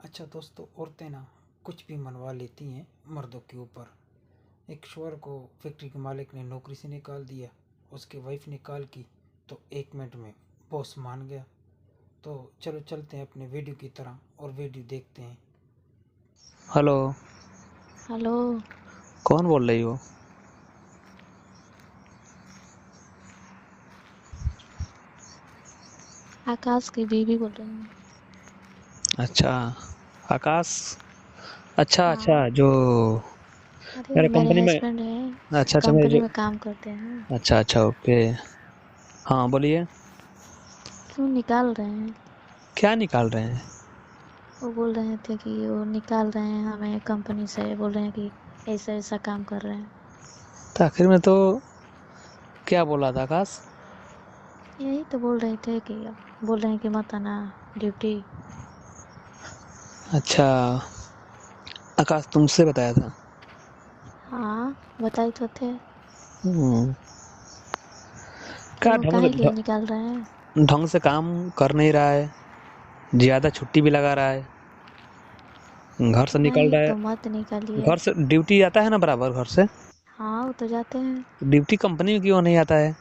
अच्छा दोस्तों, औरतें ना कुछ भी मनवा लेती हैं मर्दों के ऊपर। एक शोहर को फैक्ट्री के मालिक ने नौकरी से निकाल दिया। उसकी वाइफ ने कॉल की तो 1 मिनट में बॉस मान गया। तो चलो चलते हैं अपने वीडियो की तरह और वीडियो देखते हैं। हेलो। हेलो। कौन बोल रही हो? आकाश की बीवी बोल रही हूँ। अच्छा, आकाश। अच्छा अच्छा, हाँ। जो अरे वो मेरे मेरे कंपनी में। हस्बैंड है, अच्छा अच्छा, मेरे कंपनी जो। में काम करते हैं। अच्छा अच्छा, ओके। हाँ बोलिए। क्यों निकाल रहे हैं? क्या निकाल रहे हैं? वो बोल रहे थे कि वो निकाल रहे हैं हमें कंपनी से, बोल रहे हैं कि ऐसा ऐसा काम कर रहे हैं। तो आखिर में तो क्या बोला था आकाश? यही तो बोल रहे थे कि बोल रहे हैं कि मत आना ड्यूटी। अच्छा, आकाश तुमसे बताया था? हाँ बताए तो थे। हम्म। क्या क्यों, काहे लिए निकाल रहे हैं? ढंग से काम कर नहीं रहा है, ज्यादा छुट्टी भी लगा रहा है, घर से निकल नहीं रहा है। तो मत निकालिए। घर से ड्यूटी आता है ना बराबर घर से? हाँ वो तो जाते हैं। ड्यूटी कंपनी में क्यों नहीं आता है?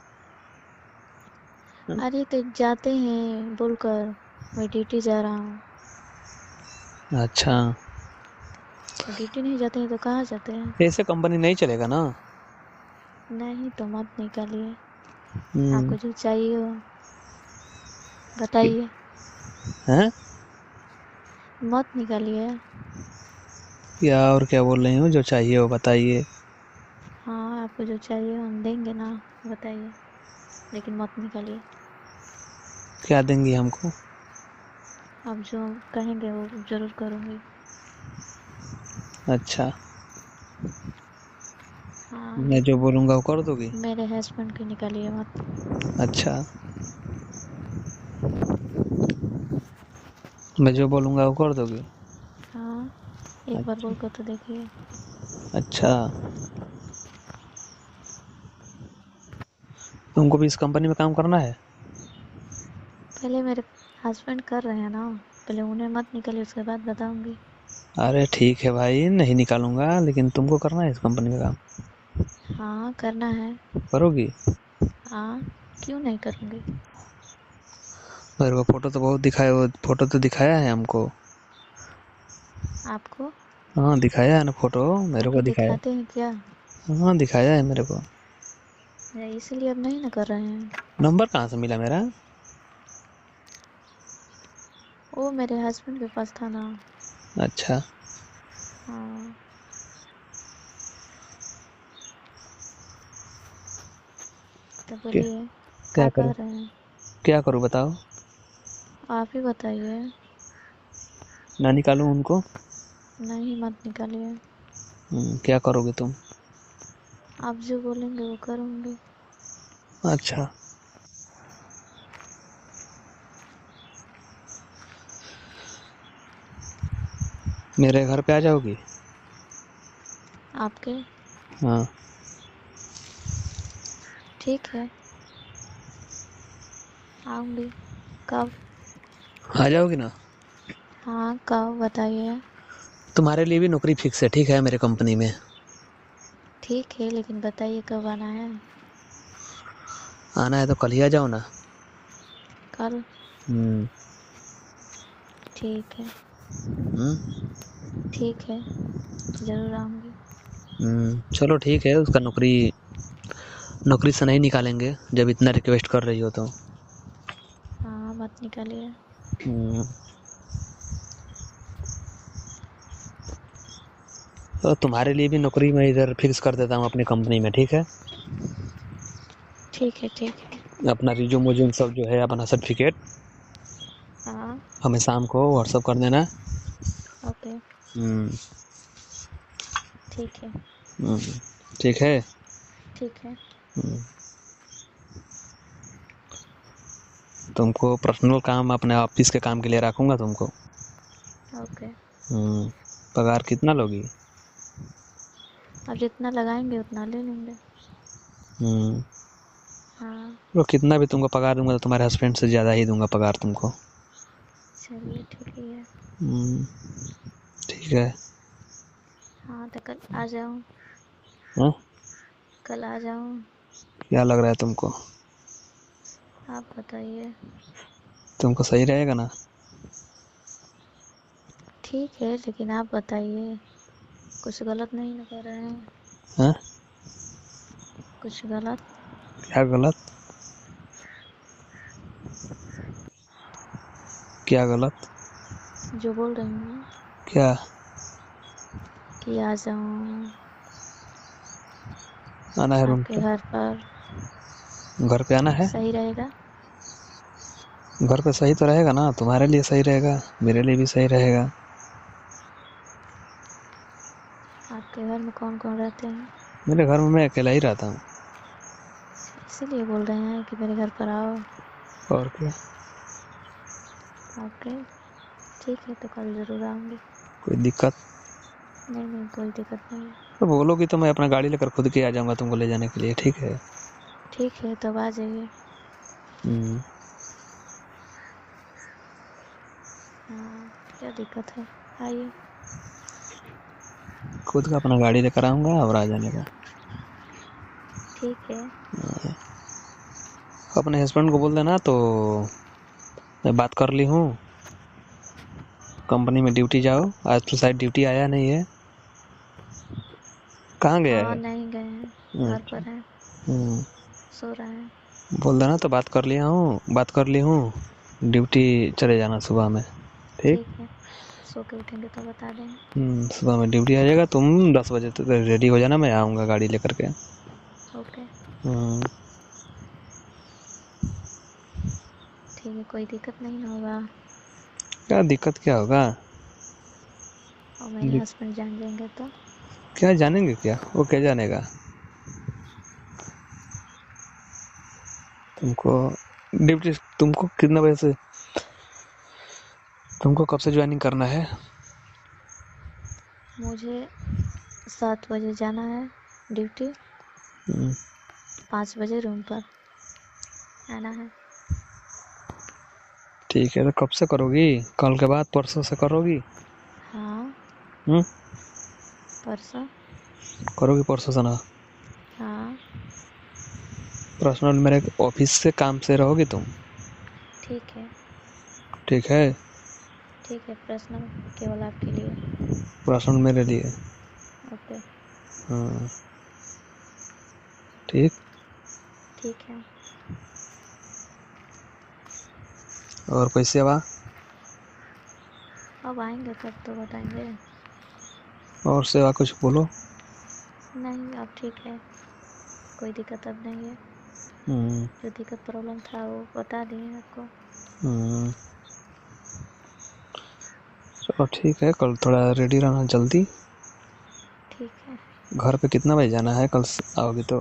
अरे तो जाते हैं बोलकर मैं ड्यूटी जा रहा हूँ। अच्छा, ड्यूटी नहीं जाते हैं तो कहाँ जाते हैं? ऐसे कंपनी नहीं चलेगा ना। नहीं तो मत निकालिए। हम्म। आपको जो चाहिए हो बताइए। हैं? मत निकालिए। या और क्या बोल रही हूँ? जो चाहिए वो बताइए। हाँ आपको जो चाहिए हम देंगे ना, बताइए। लेकिन मत निकालिए। क्या देंगी हमको? आप जो कहेंगे वो ज़रूर करूँगी। अच्छा, हाँ मैं जो बोलूँगा वो कर दोगी? मेरे हस्बैंड की निकालिए मत। अच्छा, मैं जो बोलूँगा वो कर दोगी? हाँ एक बार अच्छा बोल कर तो देखिए। अच्छा, तुमको भी इस कंपनी में काम करना है? पहले मेरे हस्बैंड कर रहे हैं ना, पहले उन्हें मत निकालिए, उसके बाद बताऊँगी। अरे ठीक है भाई, नहीं निकालूंगा, लेकिन तुमको करना है इस कंपनी में काम? हाँ करना है। करोगी? हाँ क्यों नहीं करूँगी। मेरे को फोटो तो बहुत दिखाया, वो फोटो तो दिखाया है हमको। आपको? हाँ दिखाया है ना फोटो, मेरे को फोटो दिखाया। दिखाते हैं क्या? हाँ दिखाया है मेरे को। इसलिए अब नहीं ना कर रहे हैं। नंबर कहाँ से मिला मेरा? वो मेरे हस्बैंड के पास था ना। अच्छा, हाँ। तो क्या बोलिए क्या क्या कह करूँ? रहे हैं? क्या करूँ बताओ? आप ही बताइए। ना निकालूं उनको? नहीं मत निकालिए। क्या करोगे तुम? आप जो बोलेंगे वो करूँगी। अच्छा, मेरे घर पे आ जाओगी? आपके? हाँ। ठीक है आऊँगी। कब? आ जाओगी ना? हाँ कब बताइए। तुम्हारे लिए भी नौकरी फिक्स है, ठीक है, मेरे कंपनी में। ठीक है लेकिन बताइए कब आना है। आना है तो कल ही आ जाओ ना। कल? हम्म। ठीक है। हम्म। ठीक है ज़रूर आऊँगी। चलो ठीक है, उसका नौकरी नौकरी से नहीं निकालेंगे जब इतना रिक्वेस्ट कर रही हो तो। हाँ मत निकालिए। हम्म, तो तुम्हारे लिए भी नौकरी मैं इधर फिक्स कर देता हूँ अपनी कंपनी में, ठीक है? ठीक है ठीक है। अपना रिज्यूम वोज्यूम सब जो है, अपना सर्टिफिकेट हाँ हमें शाम को व्हाट्सअप कर देना। ओके। हम्म। ठीक है। हम्म, ठीक है। ठीक है। हम्म, तुमको पर्सनल काम अपने ऑफिस के काम के लिए रखूंगा तुमको। ओके। पगार कितना लोगी? अब जितना लगाएंगे उतना ले लेंगे। हम्म। हाँ। तो कितना भी तुमको पगार दूंगा तो तुम्हारे हस्बैंड से ज़्यादा ही दूंगा पगार तुमको। चलिए ठीक ही है। ठीक है। हाँ तो कल आ जाऊँ? हाँ? कल आ जाऊँ? क्या लग रहा है तुमको? आप बताइए। तुमको सही रहेगा ना? ठीक है, लेकिन आप बताइए, कुछ गलत नहीं ना कर रहे हैं? हाँ? कुछ गलत? क्या गलत? क्या गलत? जो बोल रही हूँ क्या? कि आ जाऊँ आना है रूम आपके पे? घर पर, घर पे आना है? सही रहेगा? घर पे सही तो रहेगा ना, तुम्हारे लिए सही रहेगा, मेरे लिए भी सही रहेगा। आपके घर में कौन कौन रहते हैं? मेरे घर में मैं अकेला ही रहता हूँ। इसीलिए बोल रहे हैं कि मेरे घर पर आओ। और क्या? ओके, ठीक है, तो कल ज़रूर आऊँगी। कोई दिक्कत? नहीं नहीं, कोई दिक्कत नहीं है। तो बोलोगी तो मैं अपना गाड़ी लेकर खुद के आ जाऊंगा तुमको ले जाने के लिए, ठीक है? ठीक है, तब आ जाइए। हम्म, हाँ, क्या दिक्कत है, आइए। खुद का अपना गाड़ी लेकर आऊंगा और आ जाने का। ठीक है। अपने हस्बैंड को बोल देना तो मैं बात कर ली हूँ, कंपनी में ड्यूटी जाओ। आज तो शायद ड्यूटी आया नहीं है। कहाँ गया हाँ, है? नहीं गए हैं, घर अच्छा। पर हैं, हम्म, सो रहे हैं। बोल देना तो बात कर लिया हूँ, बात कर ली हूँ, ड्यूटी चले जाना सुबह में। ठीक। ठीक है, सो के उठेंगे तो बता देंगे। सुबह में ड्यूटी आ जाएगा, तुम 10 बजे तक रेडी हो जाना, मैं आऊँगा गाड़ी लेकर के। ओके, हम्म, ठीक है, कोई दिक्कत नहीं ना होगा? क्या दिक्कत क्या होगा? और मेरे हस्बैंड जान जाएंगे तो? क्या जानेंगे, क्या वो क्या जानेगा? तुमको ड्यूटी तुमको कितने बजे से, तुमको कब से ज्वाइनिंग करना है? मुझे 7 बजे जाना है ड्यूटी, हम्म, 5 बजे रूम पर आना है। ठीक है, तो कब से करोगी? कल के बाद, परसों से करोगी? हाँ, हम्म, परसों। करोगी परसों से ना? हाँ, पर्सनल मेरे ऑफिस से काम से रहोगी तुम? ठीक है। ठीक है। ठीक है, पर्सनल केवल आपके लिए। पर्सनल मेरे लिए। ओके, हाँ, ठीक। ठीक है। और कोई सेवा? अब आएंगे तब तो बताएंगे। और सेवा कुछ बोलो। नहीं, अब ठीक है, कोई दिक्कत अब नहीं है। हम्म, जो दिक्कत प्रॉब्लम था वो बता दिए आपको। हम्म, चलो ठीक है, कल थोड़ा रेडी रहना जल्दी। ठीक है। घर पे कितना बजे जाना है कल आओगी तो?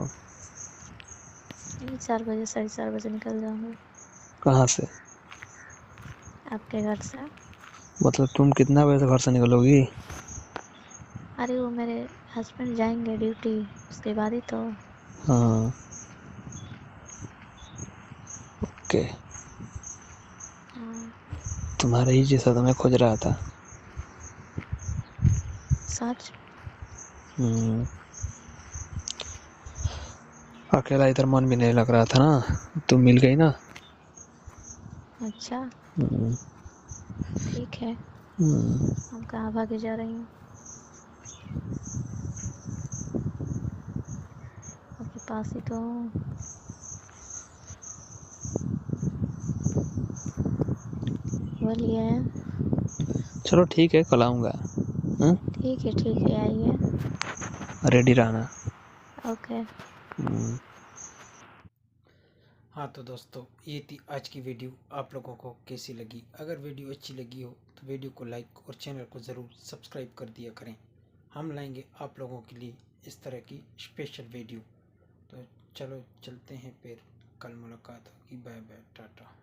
यही 4 बजे, 4:30 बजे निकल जाऊंगी कहाँ से? आपके घर से। मतलब तुम कितना बजे से घर से निकलोगी? अरे वो मेरे हस्बैंड जाएंगे ड्यूटी, उसके बाद ही तो। हाँ, ओके। हाँ, तुम्हारे ही जैसा तो मैं खोज रहा था। सच? हम्म, अकेला इधर मन भी नहीं लग रहा था ना, तुम मिल गई ना। अच्छा, हम्म, ठीक है। हम्म, हम कहाँ भागे जा रही हूँ, आपके पास ही तो हूँ। बोलिए। चलो ठीक है, कल आऊँगा। ठीक है, आइए। रेडी रहना। ओके। हम्म, हाँ तो दोस्तों, ये थी आज की वीडियो। आप लोगों को कैसी लगी? अगर वीडियो अच्छी लगी हो तो वीडियो को लाइक और चैनल को ज़रूर सब्सक्राइब कर दिया करें। हम लाएंगे आप लोगों के लिए इस तरह की स्पेशल वीडियो। तो चलो चलते हैं, फिर कल मुलाकात होगी। Bye bye, Tata.